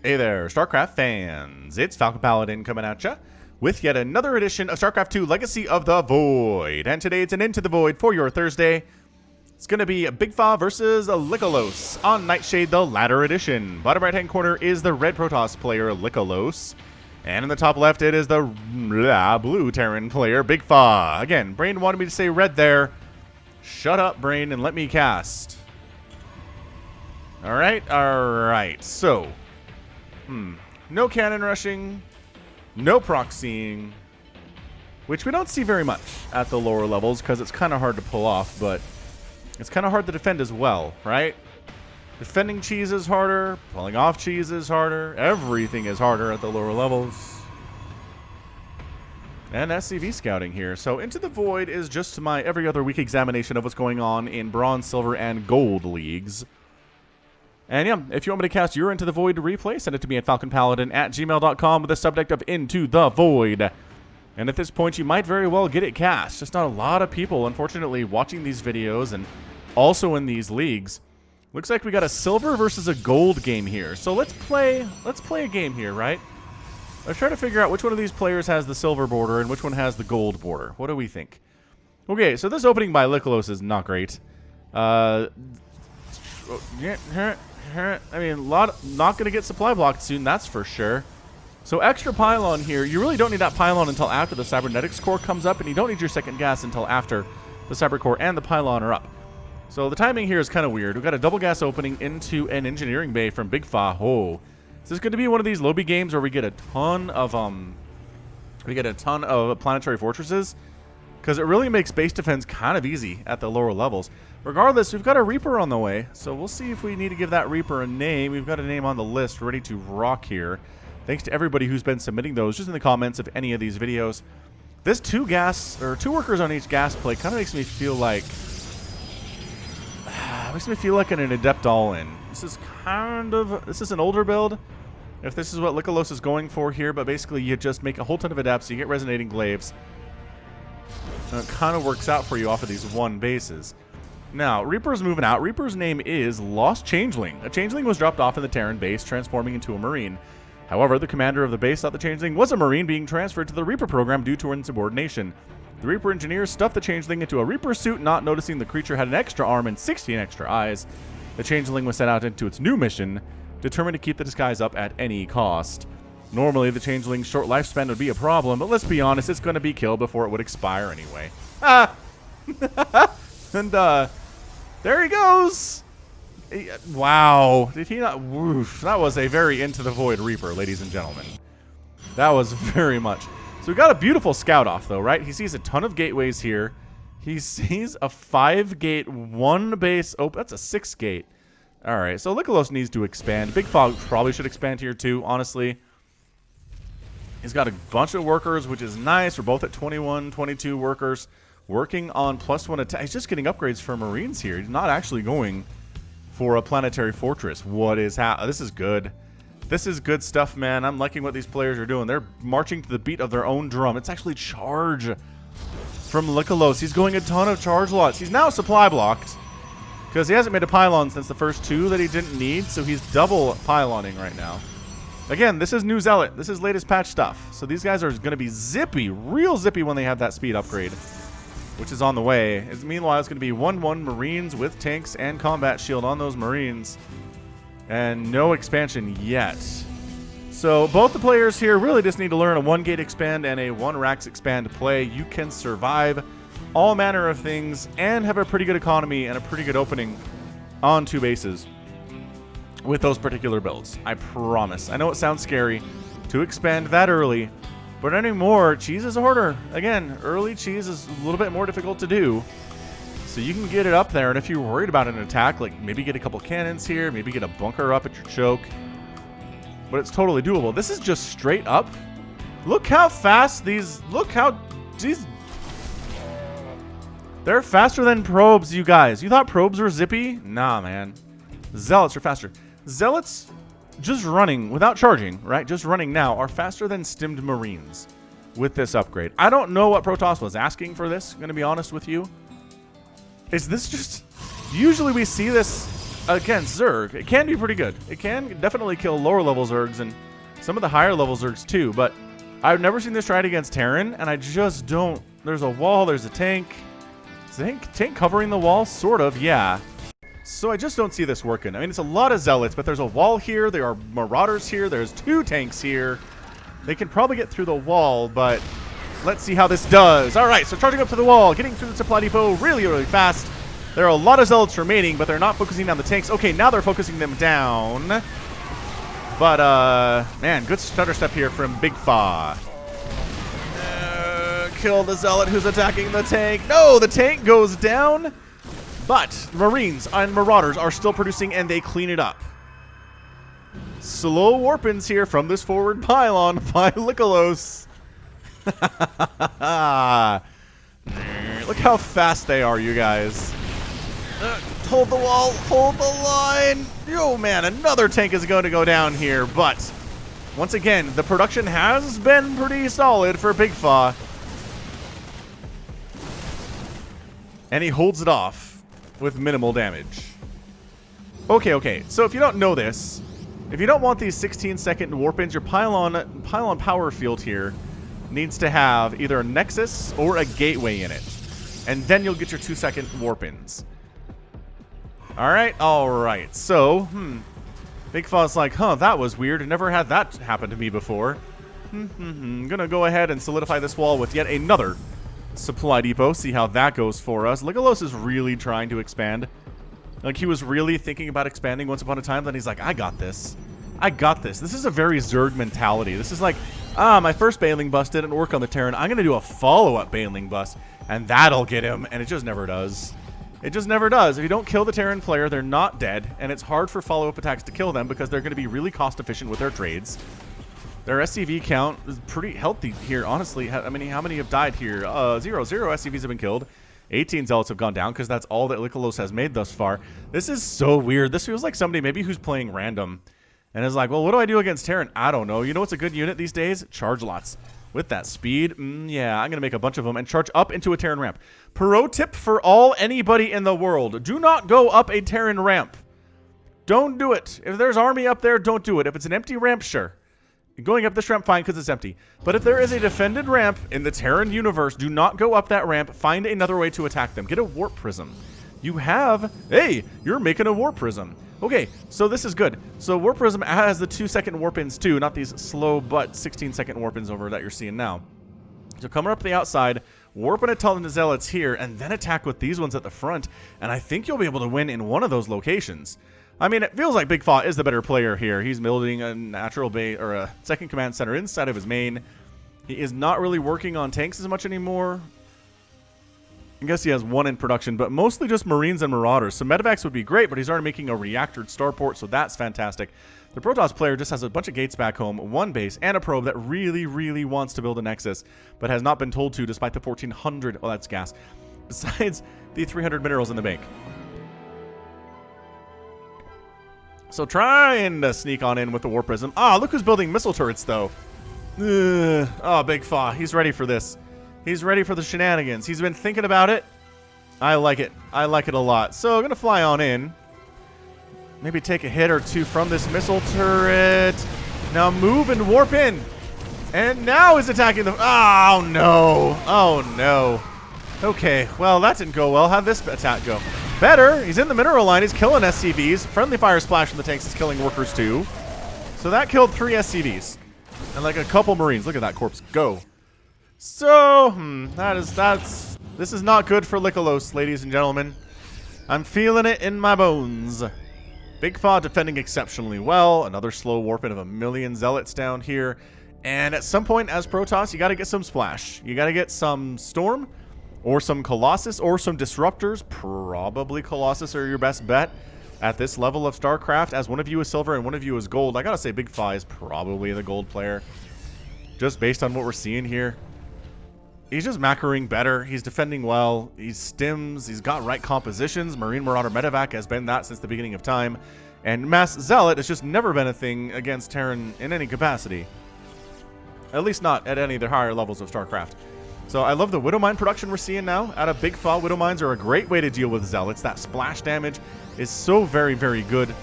Hey there, StarCraft fans. It's Falcon Paladin coming at ya with yet another edition of StarCraft 2 Legacy of the Void. And today it's an Into the Void for your Thursday. It's going to be BIGFaH versus licalos on Nightshade, the latter edition. Bottom right-hand corner is the red Protoss player, licalos. And in the top left, it is the blue Terran player, BIGFaH. Again, Brain wanted me to say red there. Shut up, Brain, and let me cast. Alright. So, no cannon rushing, no proxying, which we don't see very much at the lower levels because it's kind of hard to pull off, but it's kind of hard to defend as well, right? Defending cheese is harder, pulling off cheese is harder, everything is harder at the lower levels. And SCV scouting here. So Into the Void is just my every other week examination of what's going on in bronze, silver, and gold leagues. And yeah, if you want me to cast your Into the Void replay, send it to me at falconpaladin@gmail.com with the subject of Into the Void. And at this point, you might very well get it cast. Just not a lot of people, unfortunately, watching these videos and also in these leagues. Looks like we got a silver versus a gold game here. So let's play a game here, right? Let's try to figure out which one of these players has the silver border and which one has the gold border. What do we think? Okay, so this opening by licalos is not great. I mean, not going to get supply blocked soon, that's for sure. So extra pylon here. You really don't need that pylon until after the cybernetics core comes up, and you don't need your second gas until after the cyber core and the pylon are up. So the timing here is kind of weird. We've got a double gas opening into an engineering bay from BIGFaH. Oh, is this going to be one of these lobby games where we get a ton of planetary fortresses? Because it really makes base defense kind of easy at the lower levels. Regardless, we've got a Reaper on the way, so we'll see if we need to give that Reaper a name. We've got a name on the list ready to rock here. Thanks to everybody who's been submitting those just in the comments of any of these videos. This two workers on each gas play kind of makes me feel like an adept all-in. This is an older build, if this is what licalos is going for here, but basically you just make a whole ton of adepts, you get resonating glaives, and it kind of works out for you off of these one bases. Now, Reaper's moving out. Reaper's name is Lost Changeling. A Changeling was dropped off in the Terran base, transforming into a Marine. However, the commander of the base thought the Changeling was a Marine being transferred to the Reaper program due to insubordination. The Reaper engineers stuffed the Changeling into a Reaper suit, not noticing the creature had an extra arm and 16 extra eyes. The Changeling was sent out into its new mission, determined to keep the disguise up at any cost. Normally, the Changeling's short lifespan would be a problem, but let's be honest, it's going to be killed before it would expire anyway. Ah! And, there he goes! Wow. Did he not? Woof. That was a very Into the Void Reaper, ladies and gentlemen. That was very much. So we got a beautiful scout off, though, right? He sees a ton of gateways here. He sees a 5-gate, 1 base. Oh, that's a 6-gate. All right, so licalos needs to expand. BIGFaH probably should expand here, too, honestly. He's got a bunch of workers, which is nice. We're both at 21, 22 workers working on +1 attack. He's just getting upgrades for Marines here. He's not actually going for a planetary fortress. What is this is good. This is good stuff, man. I'm liking what these players are doing. They're marching to the beat of their own drum. It's actually charge from licalos. He's going a ton of charge lots. He's now supply blocked because he hasn't made a pylon since the first 2 that he didn't need, so he's double pyloning right now. Again, this is New Zealot. This is latest patch stuff. So these guys are going to be zippy, real zippy when they have that speed upgrade, which is on the way. Meanwhile, it's going to be 1-1 Marines with tanks and combat shield on those Marines. And no expansion yet. So both the players here really just need to learn a 1-gate expand and a 1-rax expand play. You can survive all manner of things and have a pretty good economy and a pretty good opening on 2 bases with those particular builds. I promise. I know it sounds scary to expand that early, but anymore, cheese is harder. Again, early cheese is a little bit more difficult to do. So you can get it up there, and if you're worried about an attack, like maybe get a couple cannons here, maybe get a bunker up at your choke. But it's totally doable. This is just straight up. Look how fast these... They're faster than probes, you guys. You thought probes were zippy? Nah, man. Zealots are faster. Zealots, just running without charging, right? Just running now, are faster than stimmed Marines with this upgrade. I don't know what Protoss was asking for this, I'm going to be honest with you. Is this just... Usually we see this against Zerg. It can be pretty good. It can definitely kill lower level Zergs and some of the higher level Zergs too, but I've never seen this tried against Terran, and I just don't. There's a wall, there's a tank. Is the tank covering the wall? Sort of, yeah. So I just don't see this working. I mean, it's a lot of Zealots, but there's a wall here, there are Marauders here, there's 2 tanks here. They can probably get through the wall, but let's see how this does. All right, so charging up to the wall, getting through the supply depot really, really fast. There are a lot of Zealots remaining, but they're not focusing on the tanks. Okay, now they're focusing them down. But, man, good stutter step here from BIGFaH. Kill the Zealot who's attacking the tank. No, the tank goes down. But Marines and Marauders are still producing, and they clean it up. Slow warp-ins here from this forward pylon by licalos. Look how fast they are, you guys. Hold the wall, hold the line. Oh man, another tank is going to go down here, but once again, the production has been pretty solid for BIGFaH. And he holds it off with minimal damage. Okay, so if you don't know this, if you don't want these 16-second warp-ins, your pylon power field here needs to have either a nexus or a gateway in it. And then you'll get your 2-second warp-ins. Alright, so, BIGFaH's like, huh, that was weird. I never had that happen to me before. I'm gonna go ahead and solidify this wall with yet another supply depot, see how that goes for us. licalos is really trying to expand. Like, he was really thinking about expanding once upon a time, then he's like, I got this. This is a very Zerg mentality. This is like, my first Baneling bust didn't work on the Terran. I'm going to do a follow-up Baneling bust, and that'll get him, and it just never does. It just never does. If you don't kill the Terran player, they're not dead, and it's hard for follow-up attacks to kill them because they're going to be really cost-efficient with their trades. Their SCV count is pretty healthy here, honestly. I mean, how many have died here? 0 SCVs have been killed. 18 Zealots have gone down because that's all that licalos has made thus far. This is so weird. This feels like somebody maybe who's playing random and is like, well, what do I do against Terran? I don't know. You know what's a good unit these days? Charge lots. With that speed, yeah, I'm going to make a bunch of them and charge up into a Terran ramp. Pro tip for anybody in the world. Do not go up a Terran ramp. Don't do it. If there's army up there, don't do it. If it's an empty ramp, sure. Going up this ramp, fine, because it's empty. But if there is a defended ramp in the Terran universe, do not go up that ramp. Find another way to attack them. Get a warp prism. You have... Hey, you're making a warp prism. Okay, so this is good. So warp prism has the 2-second warp-ins too, not these slow but 16-second warp-ins over that you're seeing now. So come up the outside, warp in a ton of Zealots here, and then attack with these ones at the front. And I think you'll be able to win in one of those locations. I mean, it feels like BIGFaH is the better player here. He's building a natural base or a second command center inside of his main. He is not really working on tanks as much anymore. I guess he has one in production, but mostly just Marines and Marauders. So Medevacs would be great, but he's already making a reactored starport, so that's fantastic. The Protoss player just has a bunch of gates back home, one base, and a probe that really, really wants to build a Nexus, but has not been told to despite the 1,400... Oh, that's gas. Besides the 300 minerals in the bank. So trying to sneak on in with the Warp Prism. Ah, look who's building missile turrets, though. Oh, BIGFaH. He's ready for this. He's ready for the shenanigans. He's been thinking about it. I like it. I like it a lot. So I'm going to fly on in. Maybe take a hit or two from this missile turret. Now move and warp in. And now he's attacking the... Oh, no. Oh, no. Okay, well, that didn't go well. How'd this attack go? Better. He's in the mineral line. He's killing SCVs. Friendly fire splash from the tanks is killing workers, too. So that killed 3 SCVs. And like a couple Marines. Look at that corpse go. So, this is not good for licalos, ladies and gentlemen. I'm feeling it in my bones. BIGFaH defending exceptionally well. Another slow warping of 1,000,000 Zealots down here. And at some point, as Protoss, you got to get some splash. You got to get some Storm, or some Colossus, or some Disruptors. Probably Colossus are your best bet at this level of StarCraft. As one of you is silver and one of you is gold, I got to say BIGFaH is probably the gold player. Just based on what we're seeing here. He's just macroing better. He's defending well. He stims. He's got right compositions. Marine Marauder Medevac has been that since the beginning of time. And Mass Zealot has just never been a thing against Terran in any capacity. At least not at any of the higher levels of StarCraft. So I love the Widow Mine production we're seeing now out of BIGFaH. Widow Mines are a great way to deal with Zealots. That splash damage is so very, very good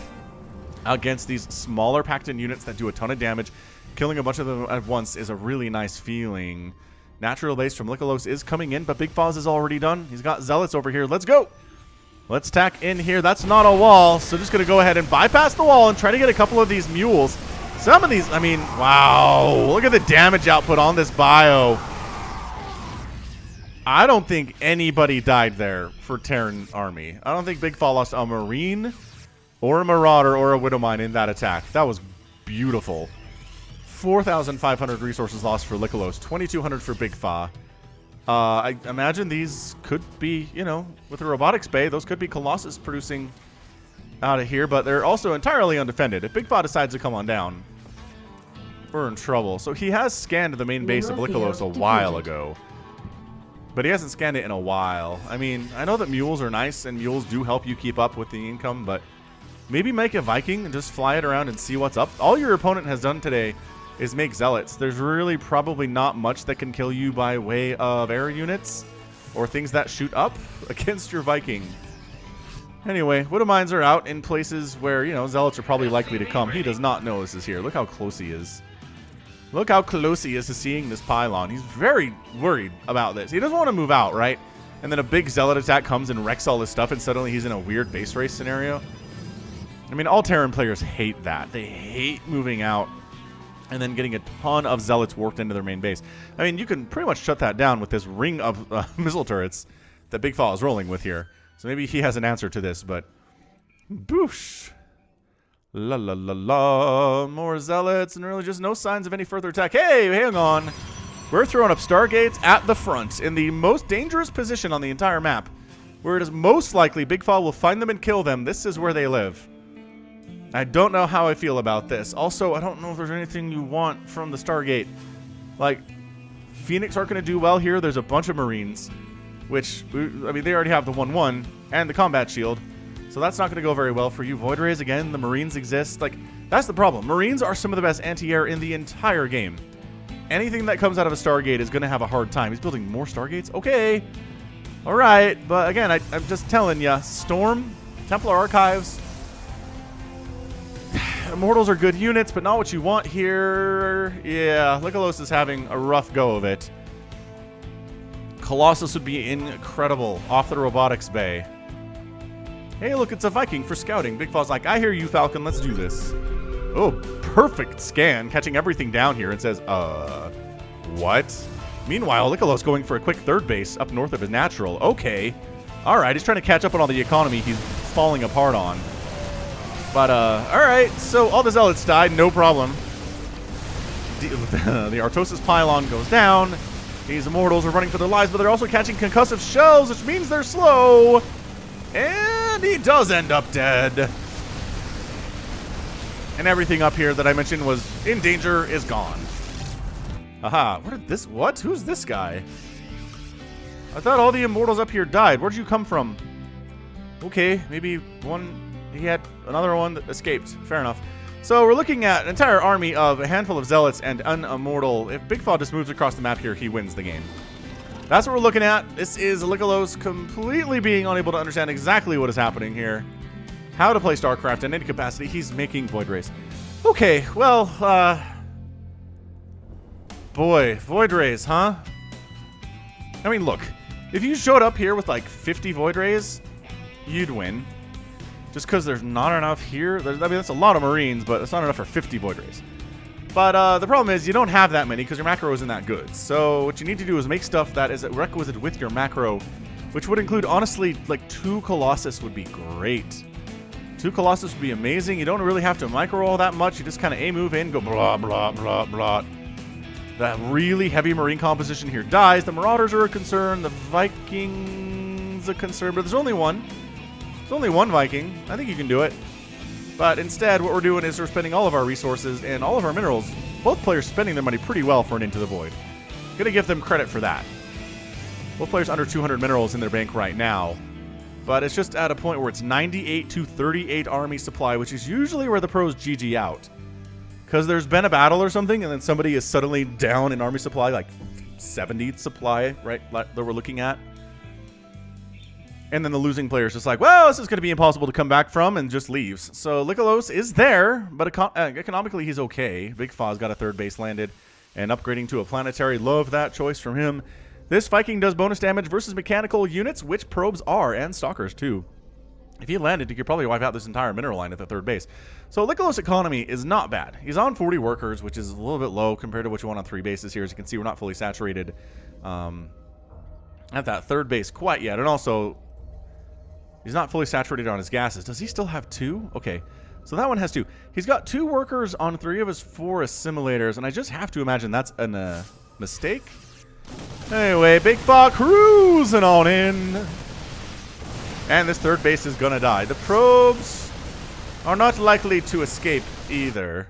against these smaller packed-in units that do a ton of damage. Killing a bunch of them at once is a really nice feeling. Natural base from licalos is coming in, but BIGFaH is already done. He's got Zealots over here. Let's go! Let's tack in here. That's not a wall, so just going to go ahead and bypass the wall and try to get a couple of these mules. Some of these, I mean, wow. Look at the damage output on this bio. I don't think anybody died there for Terran Army. I don't think BIGFaH lost a Marine or a Marauder or a Widow Mine in that attack. That was beautiful. 4,500 resources lost for licalos, 2,200 for BIGFaH. I imagine these could be, you know, with the robotics bay, those could be Colossus producing out of here, but they're also entirely undefended. If BIGFaH decides to come on down, we're in trouble. So he has scanned the main base of licalos a while ago, but he hasn't scanned it in a while. I mean, I know that mules are nice, and mules do help you keep up with the income, but maybe make a Viking and just fly it around and see what's up. All your opponent has done today is make Zealots. There's really probably not much that can kill you by way of air units or things that shoot up against your Viking. Anyway, Widow Mines are out in places where, you know, Zealots are probably likely to come. He does not know this is here. Look how close he is. Look how close he is to seeing this pylon. He's very worried about this. He doesn't want to move out, right? And then a big Zealot attack comes and wrecks all his stuff, and suddenly he's in a weird base race scenario. I mean, all Terran players hate that. They hate moving out and then getting a ton of Zealots warped into their main base. I mean, you can pretty much shut that down with this ring of missile turrets that BIGFaH is rolling with here. So maybe he has an answer to this, but boosh. La la la la. More Zealots and really just no signs of any further attack. Hey, hang on. We're throwing up Stargates at the front in the most dangerous position on the entire map, where it is most likely BIGFaH will find them and kill them. This is where they live. I don't know how I feel about this. Also, I don't know if there's anything you want from the Stargate. Like, Phoenix aren't going to do well here. There's a bunch of Marines, which, I mean, they already have the 1-1 and the combat shield. So that's not going to go very well for you. Void Rays, again, the Marines exist. Like, that's the problem. Marines are some of the best anti-air in the entire game. Anything that comes out of a Stargate is going to have a hard time. He's building more Stargates? Okay. All right. But again, I'm just telling you, Storm, Templar Archives, Immortals are good units, but not what you want here. Yeah, licalos is having a rough go of it. Colossus would be incredible off the robotics bay. Hey, look, it's a Viking for scouting. BIGFaH's like, I hear you, Falcon. Let's do this. Oh, perfect scan, catching everything down here and says, what? Meanwhile, licalos going for a quick third base up north of his natural. Okay. All right, he's trying to catch up on all the economy he's falling apart on. But, alright, so all the Zealots died, no problem. The Artosis pylon goes down. These Immortals are running for their lives, but they're also catching concussive shells, which means they're slow. And he does end up dead. And everything up here that I mentioned was in danger is gone. Aha, what? Who's this guy? I thought all the Immortals up here died. Where'd you come from? Okay, maybe one... He had another one that escaped. Fair enough. So we're looking at an entire army of a handful of Zealots and an Immortal. If BIGFaH just moves across the map here, he wins the game. That's what we're looking at. This is licalos completely being unable to understand exactly what is happening here. How to play StarCraft in any capacity. He's making Void Rays. Okay, well, boy, Void Rays, huh? I mean, look. If you showed up here with like 50 Void Rays, you'd win. Just because there's not enough here. I mean, that's a lot of Marines, but it's not enough for 50 Void Rays. But the problem is you don't have that many because your macro isn't that good. So what you need to do is make stuff that is requisite with your macro, which would include, honestly, like 2 Colossus would be great. 2 Colossus would be amazing. You don't really have to micro all that much. You just kind of A-move in, go blah, blah, blah, blah. That really heavy Marine composition here dies. The Marauders are a concern. The Vikings a concern, but there's only one. There's only one Viking. I think you can do it. But instead, what we're doing is we're spending all of our resources and all of our minerals. Both players spending their money pretty well for an Into the Void. Gonna give them credit for that. Both players under 200 minerals in their bank right now. But it's just at a point where it's 98 to 38 army supply, which is usually where the pros GG out. Because there's been a battle or something, and then somebody is suddenly down in army supply like 70 supply, right, that we're looking at. And then the losing player is just like, well, this is going to be impossible to come back from, and just leaves. So licalos is there, but economically he's okay. BIGFaH's got a third base landed and upgrading to a planetary. Love that choice from him. This Viking does bonus damage versus mechanical units, which probes are, and stalkers too. If he landed, he could probably wipe out this entire mineral line at the third base. So licalos economy is not bad. He's on 40 workers, which is a little bit low compared to what you want on 3 bases here. As you can see, we're not fully saturated at that third base quite yet. And also, he's not fully saturated on his gases. Does he still have 2? Okay, so that one has 2. He's got 2 workers on 3 of his 4 assimilators, and I just have to imagine that's a mistake. Anyway, BIGFaH cruising on in. And this third base is gonna die. The probes are not likely to escape either.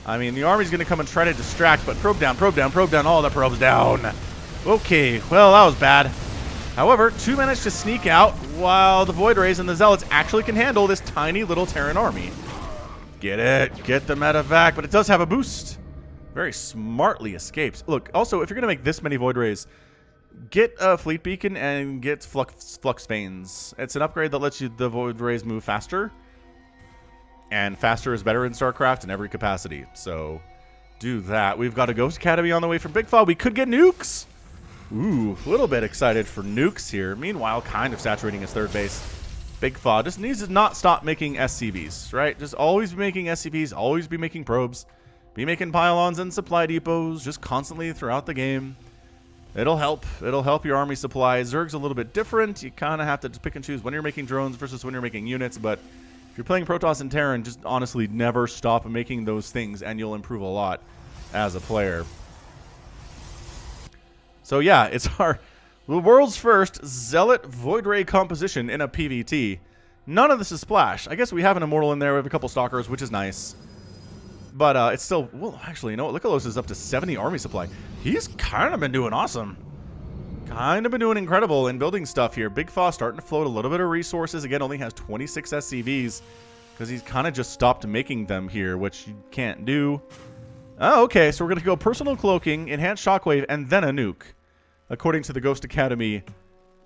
I mean, the army's gonna come and try to distract, but probe down, probe down, probe down, all the probes down. Okay, well, that was bad. However, 2 managed to sneak out while the Void Rays and the Zealots actually can handle this tiny little Terran army. Get it. Get the medevac, but it does have a boost. Very smartly escapes. Look, also, if you're gonna make this many Void Rays, get a Fleet Beacon and get Flux Veins. It's an upgrade that lets you the Void Rays move faster. And faster is better in StarCraft in every capacity. So, do that. We've got a Ghost Academy on the way from BIGFaH. We could get nukes. Ooh, a little bit excited for nukes here. Meanwhile, kind of saturating his third base. BIGFaH just needs to not stop making SCVs, right? Just always be making SCVs, always be making probes. Be making pylons and supply depots just constantly throughout the game. It'll help. It'll help your army supply. Zerg's a little bit different. You kind of have to pick and choose when you're making drones versus when you're making units. But if you're playing Protoss and Terran, just honestly never stop making those things, and you'll improve a lot as a player. So yeah, it's the world's first Zealot Void Ray composition in a PvT. None of this is Splash. I guess we have an Immortal in there. We have a couple Stalkers, which is nice. But it's still, well, actually, you know what? licalos is up to 70 army supply. He's kind of been doing awesome. Kind of been doing incredible in building stuff here. BIGFaH starting to float a little bit of resources. Again, only has 26 SCVs because he's kind of just stopped making them here, which you can't do. Oh, okay, so we're going to go Personal Cloaking, Enhanced Shockwave, and then a nuke, according to the Ghost Academy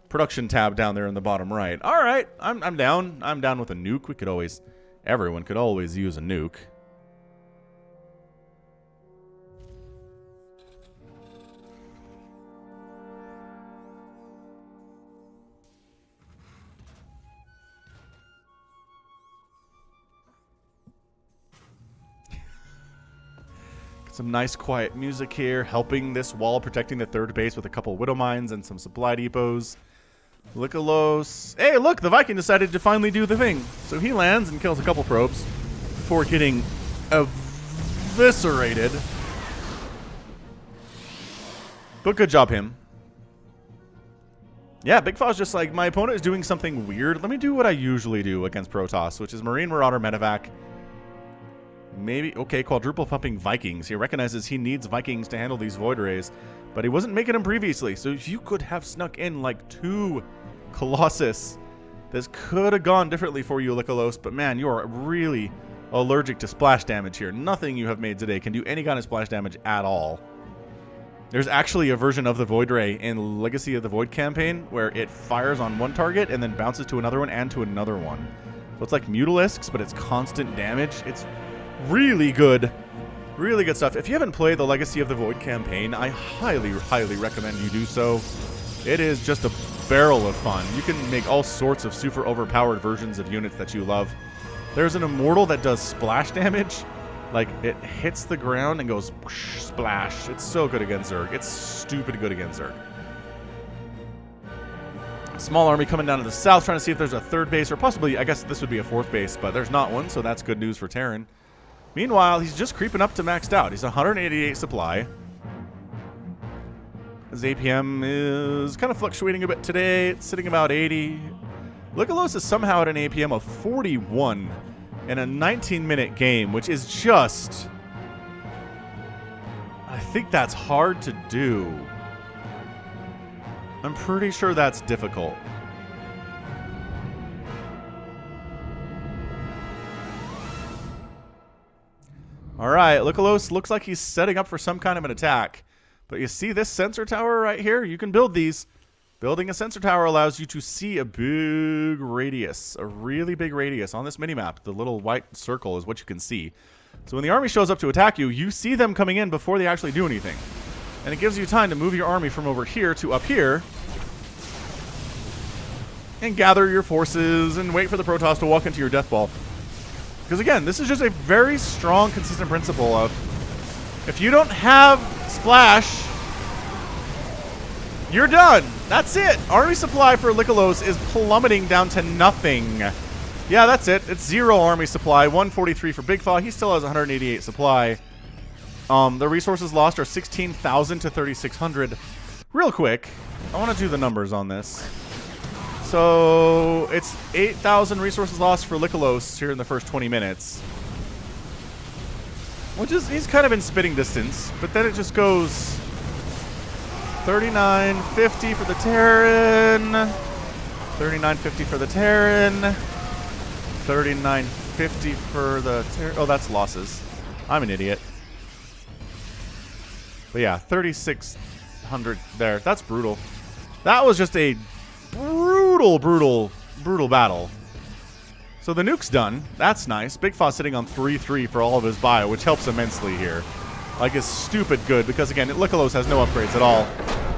production tab down there in the bottom right. All right, I'm down. I'm down with a nuke. We could always, everyone could always use a nuke. Some nice quiet music here, helping this wall, protecting the third base with a couple Widow Mines and some supply depots. licalos. Hey, look, the Viking decided to finally do the thing. So he lands and kills a couple probes before getting eviscerated. But good job, him. Yeah, BIGFaH's just like, my opponent is doing something weird. Let me do what I usually do against Protoss, which is Marine Marauder Medevac. Maybe, okay, quadruple pumping Vikings. He recognizes he needs Vikings to handle these Void Rays, but he wasn't making them previously, so you could have snuck in like 2 Colossus. This could have gone differently for you, licalos, but man, you are really allergic to splash damage here. Nothing you have made today can do any kind of splash damage at all. There's actually a version of the Void Ray in Legacy of the Void campaign where it fires on one target and then bounces to another one and to another one. So it's like Mutalisks, but it's constant damage. It's really good. Really good stuff. If you haven't played the Legacy of the Void campaign, I highly, highly recommend you do so. It is just a barrel of fun. You can make all sorts of super overpowered versions of units that you love. There's an Immortal that does splash damage. Like, it hits the ground and goes splash. It's so good against Zerg. It's stupid good against Zerg. Small army coming down to the south, trying to see if there's a third base, or possibly, I guess this would be a fourth base, but there's not one, so that's good news for Terran. Meanwhile, he's just creeping up to maxed out. He's 188 supply. His APM is kind of fluctuating a bit today. It's sitting about 80. licalos is somehow at an APM of 41 in a 19-minute game, which is just... I think that's hard to do. I'm pretty sure that's difficult. All right, licalos looks like he's setting up for some kind of an attack. But you see this sensor tower right here? You can build these. Building a sensor tower allows you to see a big radius, a really big radius. On this minimap, the little white circle is what you can see. So when the army shows up to attack you, you see them coming in before they actually do anything. And it gives you time to move your army from over here to up here and gather your forces and wait for the Protoss to walk into your death ball. Because again, this is just a very strong, consistent principle of if you don't have splash, you're done. That's it. Army supply for licalos is plummeting down to nothing. Yeah, that's it. It's 0 army supply. 143 for BIGFaH. He still has 188 supply. The resources lost are 16,000 to 3,600. Real quick, I want to do the numbers on this. So it's 8,000 resources lost for licalos here in the first 20 minutes. Which is, he's kind of in spitting distance. But then it just goes 39.50 for the Terran, 39.50 for the Terran, 39.50 for the Terran. Oh, that's losses. I'm an idiot. But yeah, 3,600 there. That's brutal. That was just a brutal battle. So the nuke's done. That's nice. BIGFaH sitting on 3-3 for all of his bio, which helps immensely here. Like, it's stupid good because, again, licalos has no upgrades at all.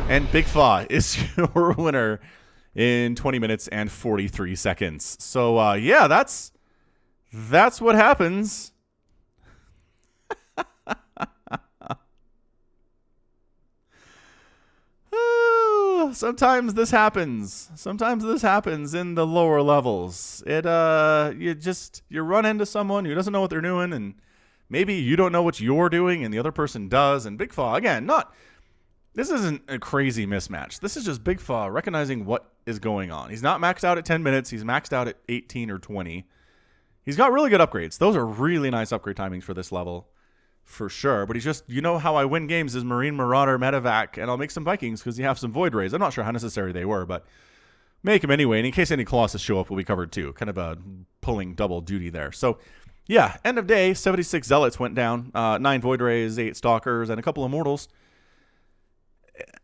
And BIGFaH is your winner in 20 minutes and 43 seconds. So, yeah, that's what happens. Sometimes this happens. Sometimes this happens in the lower levels. You run into someone who doesn't know what they're doing, and maybe you don't know what you're doing and the other person does. And BIGFaH, again, this isn't a crazy mismatch. This is just BIGFaH recognizing what is going on. He's not maxed out at 10 minutes. He's maxed out at 18 or 20. He's got really good upgrades. Those are really nice upgrade timings for this level, for sure. But he's just, you know how I win games is Marine, Marauder, Medevac, and I'll make some Vikings because you have some Void Rays. I'm not sure how necessary they were, but make them anyway. And in case any Colossus show up, will be covered too. Kind of a pulling double duty there. So, yeah, end of day, 76 Zealots went down, 9 Void Rays, 8 Stalkers, and a couple Immortals.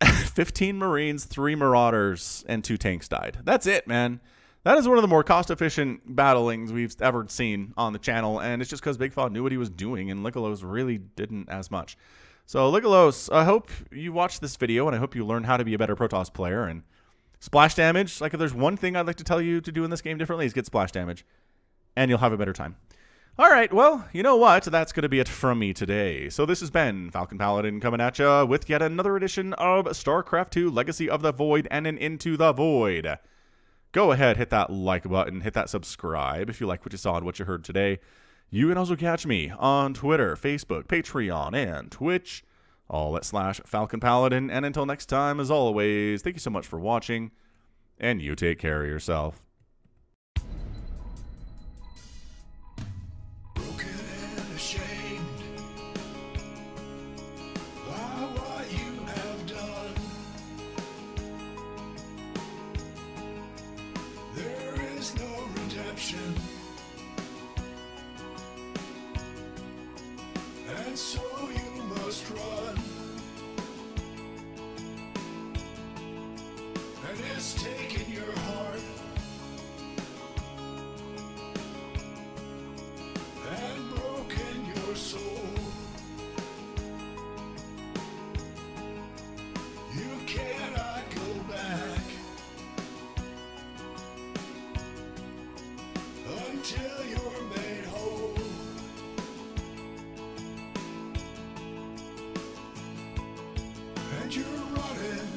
15 Marines, 3 Marauders, and 2 tanks died. That's it, man. That is one of the more cost-efficient battlings we've ever seen on the channel, and it's just because BIGFaH knew what he was doing, and licalos really didn't as much. So, licalos, I hope you watched this video, and I hope you learn how to be a better Protoss player, and splash damage, like if there's one thing I'd like to tell you to do in this game differently is get splash damage, and you'll have a better time. All right, well, you know what? That's going to be it from me today. So this has been Falcon Paladin coming at you with yet another edition of StarCraft 2 Legacy of the Void and an Into the Void. Go ahead, hit that like button, hit that subscribe if you like what you saw and what you heard today. You can also catch me on Twitter, Facebook, Patreon, and Twitch, all at /Falcon Paladin. And until next time, as always, thank you so much for watching, and you take care of yourself. And so you must run, and it's taken your heart and broken your soul. You cannot go back until you're made whole. And you're running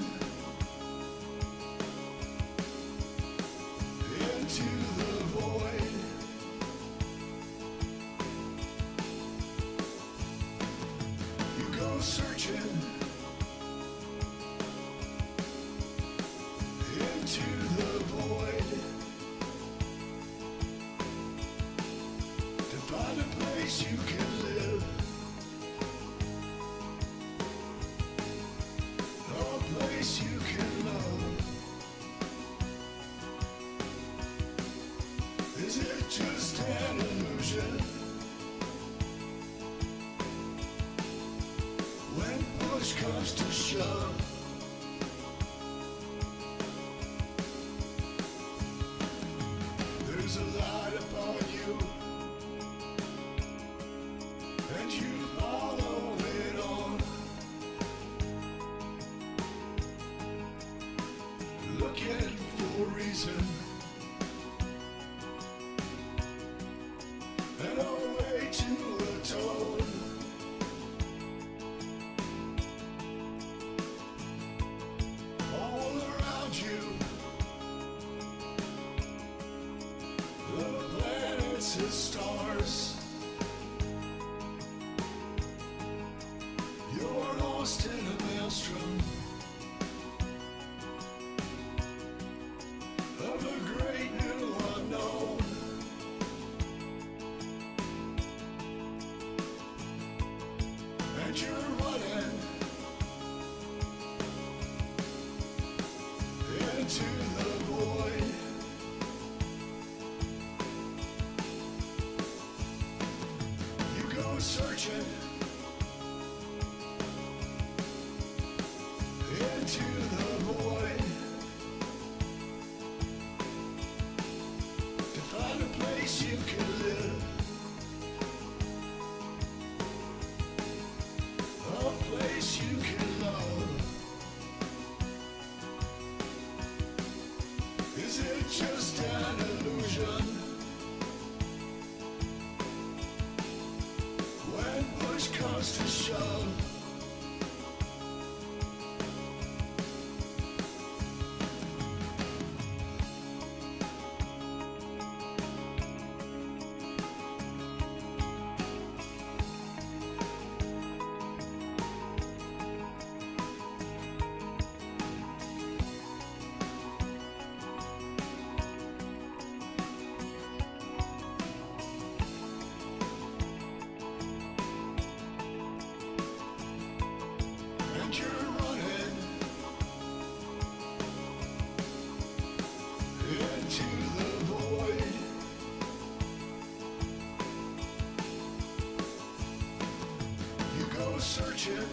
into the void. You go searching into the void to find a place you can live. You can love. Is it just an illusion when push push comes to shove, there's a light upon you, and you follow it on. Looking for a reason and a way to atone. All around you, the planets and stars, you're lost in a maelstrom of a great new unknown. And you're running into the void. You go searching into the void to find a place you can live, a place you can love. Is it just an illusion when push comes to shove? And you're running into the void. You go searching